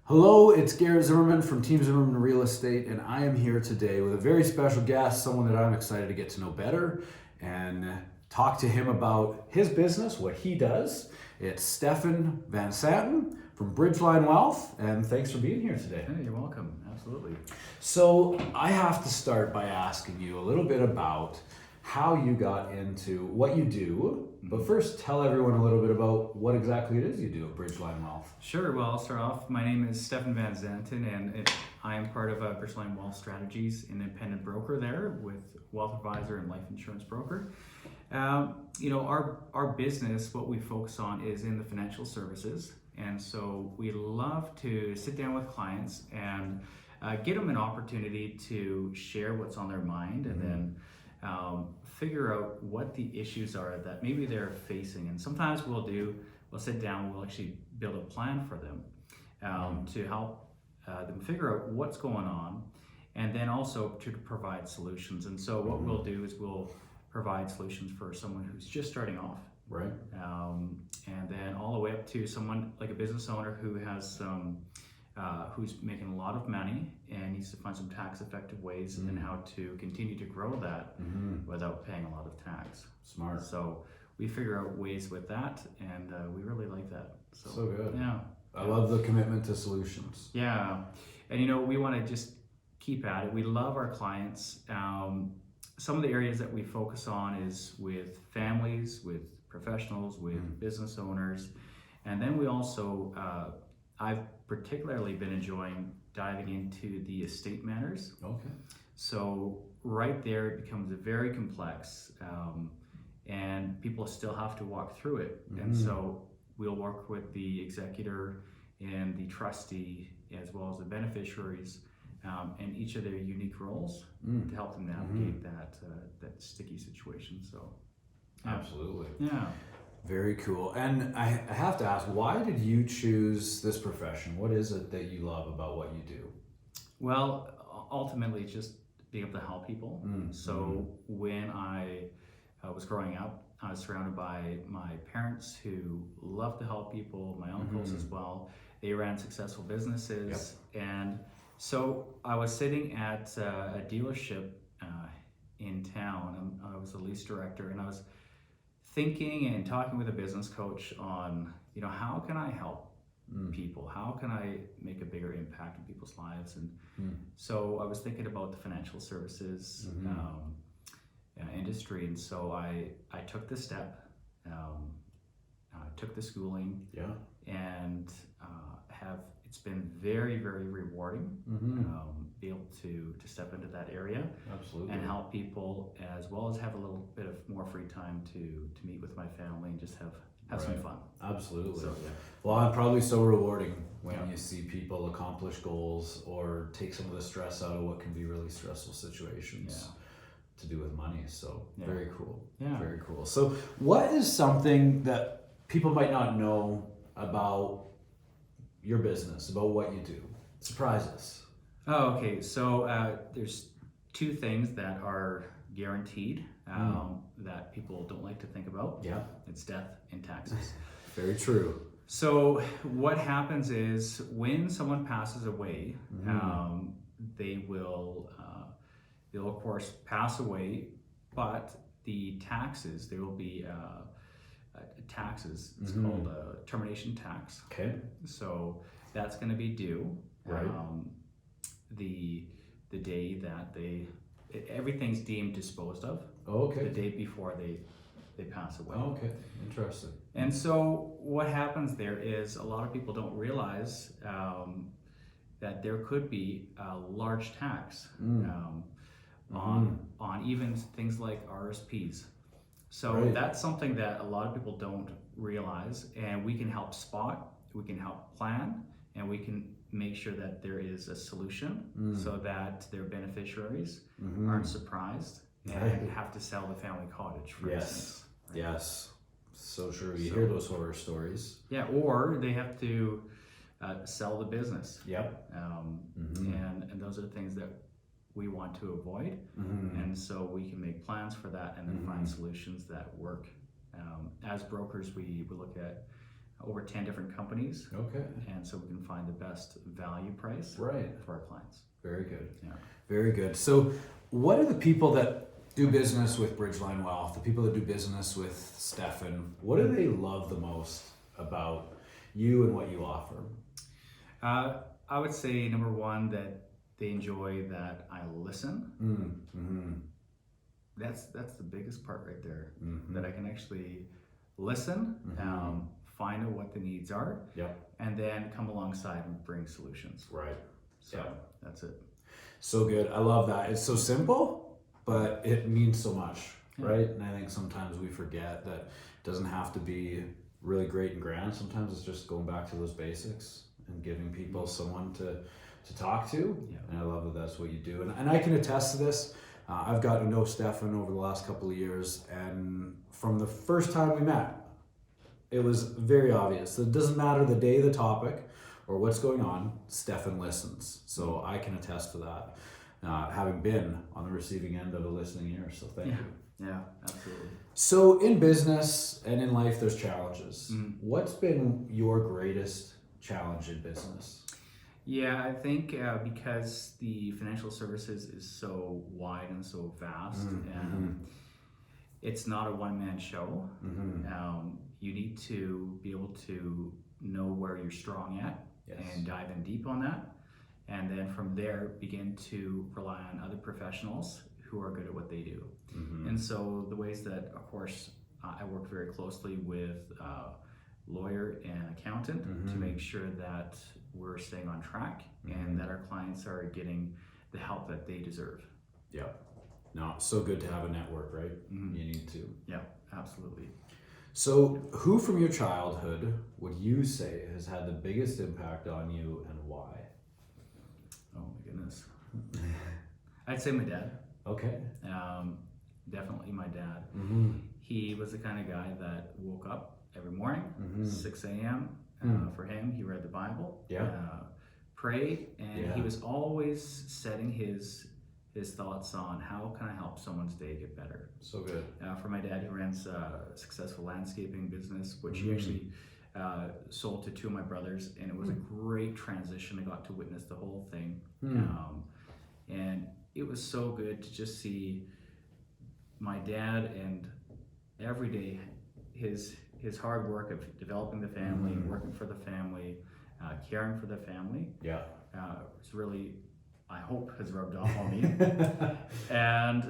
Hello, it's Garrett Zimmerman from Team Zimmerman Real Estate, and I am here today with a very special guest, someone that I'm excited to get to know better and talk to him about his business, what he does. It's Stefan Van Santen from Bridgeline Wealth, and thanks for being here today. Hey, you're welcome. Absolutely. So, I have to start by asking you a little bit about how you got into what you do, but first tell everyone a little bit about what exactly it is you do at Bridgeline Wealth. Sure. Well, I'll start off. My name is Stefan Van Santen, and I am part of Bridgeline Wealth Strategies, an independent broker there with wealth advisor and life insurance broker. Our business, what we focus on is in the financial services, and so we love to sit down with clients and get them an opportunity to share what's on their mind, and then figure out what the issues are that maybe they're facing. And sometimes we'll sit down, we'll actually build a plan for them to help them figure out what's going on, and then also to provide solutions. And so what we'll do is we'll provide solutions for someone who's just starting off, Right. and then all the way up to someone like a business owner who has who's making a lot of money and needs to find some tax effective ways and how to continue to grow that without paying a lot of tax. Smart. So we figure out ways with that, and we really like that. So good. Yeah. I love the commitment to solutions. Yeah. And we want to just keep at it. We love our clients. Some of the areas that we focus on is with families, with professionals, with business owners. And then we also, I've particularly been enjoying diving into the estate matters. Okay. So right there it becomes very complex, and people still have to walk through it. And so we'll work with the executor and the trustee as well as the beneficiaries, and each of their unique roles to help them navigate that sticky situation. So Absolutely. yeah. Very cool. And I have to ask, why did you choose this profession? What is it that you love about what you do? Well, ultimately, it's just being able to help people. So when I was growing up, I was surrounded by my parents who loved to help people, my uncles as well. They ran successful businesses. And so I was sitting at a dealership in town. I was the lease director, and I was thinking and talking with a business coach on, how can I help people? How can I make a bigger impact in people's lives? And so I was thinking about the financial services industry, and so I took the step, took the schooling, and it's been very, very rewarding be able to step into that area. Absolutely. And help people, as well as have a little bit of more free time to meet with my family and just have some fun. Absolutely. So, yeah. Well, and probably so rewarding when you see people accomplish goals or take some of the stress out of what can be really stressful situations to do with money. So very cool. Yeah. Very cool. So what is something that people might not know about your business, about what you do? Surprise us. Oh, okay. So there's two things that are guaranteed that people don't like to think about. Yeah. It's death and taxes. Very true. So what happens is when someone passes away, they will, they'll of course pass away, but the taxes, there will be taxes. It's called a termination tax. Okay. So that's going to be due. Right. The day that everything's deemed disposed of. Oh, okay. The day before they pass away. Oh, okay. Interesting. And so what happens there is a lot of people don't realize that there could be a large tax on even things like RSPs. So that's something that a lot of people don't realize, and we can help spot, we can help plan, and we can make sure that there is a solution so that their beneficiaries aren't surprised and have to sell the family cottage, for instance. Right? Yes. So true. You hear those horror stories. Yeah, or they have to sell the business. Yep. And those are the things that we want to avoid. And so we can make plans for that and then find solutions that work. As brokers, we look at over 10 different companies. Okay. And so we can find the best value price Right. for our clients. Very good. Yeah. Very good. So what are the people that do business with Bridgeline Wealth, the people that do business with Stefan, what do they love the most about you and what you offer? I would say number one, that they enjoy that I listen. Mm-hmm. That's the biggest part right there. Mm-hmm. That I can actually listen, find out what the needs are, and then come alongside and bring solutions. Right. So that's it. So good. I love that. It's so simple, but it means so much, right? And I think sometimes we forget that it doesn't have to be really great and grand. Sometimes it's just going back to those basics and giving people someone to talk to. Yeah. And I love that that's what you do. And I can attest to this. I've gotten to know Stefan over the last couple of years, and from the first time we met, it was very obvious. It doesn't matter the day, the topic, or what's going on, Stefan listens. So I can attest to that, having been on the receiving end of a listening ear. So thank you. Yeah, absolutely. So in business and in life, there's challenges. What's been your greatest challenge in business? Yeah, I think because the financial services is so wide and so vast, and it's not a one-man show. You need to be able to know where you're strong at and dive in deep on that. And then from there, begin to rely on other professionals who are good at what they do. And so the ways that, of course, I work very closely with lawyer and accountant to make sure that we're staying on track and that our clients are getting the help that they deserve. Yeah. No, so good to have a network, right? You need to. Yeah, absolutely. So who from your childhood would you say has had the biggest impact on you and why? Oh my goodness. I'd say my dad. Okay. Definitely my dad. He was the kind of guy that woke up every morning, 6 a.m. For him, he read the Bible, prayed, and he was always setting his thoughts on how can I help someone's day get better. So good. For my dad, he runs a successful landscaping business, which he actually sold to two of my brothers, and it was a great transition. I got to witness the whole thing, and it was so good to just see my dad and every day his hard work of developing the family, working for the family, caring for the family. Yeah, it's really, I hope, has rubbed off on me. And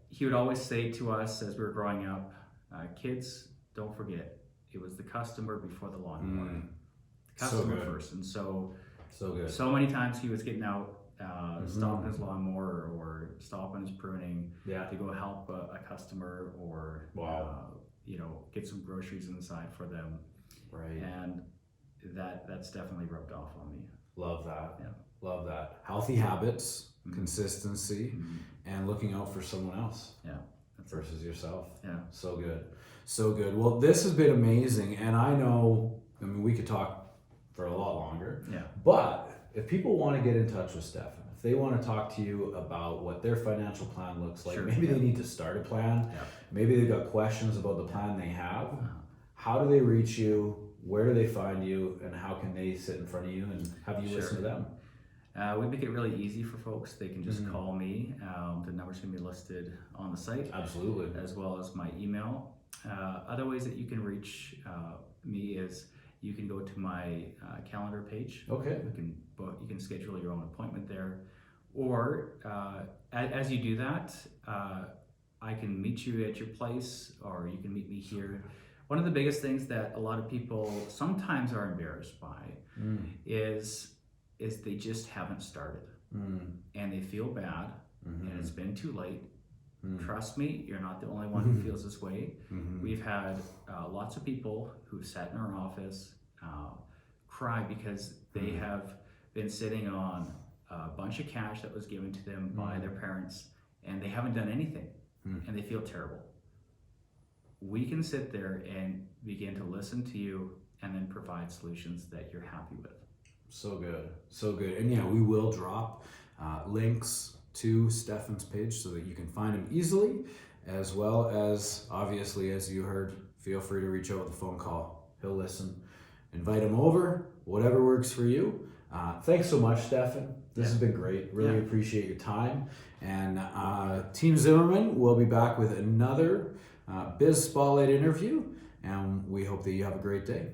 he would always say to us as we were growing up, kids, don't forget, it was the customer before the lawnmower. The customer first. And so good. So many times he was getting out, stopping his lawnmower or stopping his pruning to go help a customer or get some groceries inside for them. Right. And that's definitely rubbed off on me. Love that. Yeah. Love that. Healthy habits, consistency, and looking out for someone else. Yeah. Versus yourself. Yeah. So good. So good. Well, this has been amazing. And I mean, we could talk for a lot longer. Yeah. But if people want to get in touch with Stefan, if they want to talk to you about what their financial plan looks like, maybe they need to start a plan, maybe they've got questions about the plan they have, how do they reach you, where do they find you, and how can they sit in front of you and have you listen to them? We make it really easy for folks. They can just call me. The number's going to be listed on the site. Absolutely. As well as my email. Other ways that you can reach me is you can go to my calendar page. Okay. You can schedule your own appointment there. Or as you do that, I can meet you at your place, or you can meet me here. One of the biggest things that a lot of people sometimes are embarrassed by is they just haven't started. And they feel bad, and it's been too late. Trust me, you're not the only one who feels this way. We've had lots of people who've sat in our office cry because they have been sitting on a bunch of cash that was given to them by their parents, and they haven't done anything, and they feel terrible. We can sit there and begin to listen to you and then provide solutions that you're happy with. So good, so good. And yeah, we will drop links to Stefan's page so that you can find him easily, as well as, obviously, as you heard, feel free to reach out with a phone call. He'll listen. invite them over, whatever works for you. Thanks so much, Stefan. This has been great. Really appreciate your time. And Team Zimmerman will be back with another Biz Spotlight interview, and we hope that you have a great day.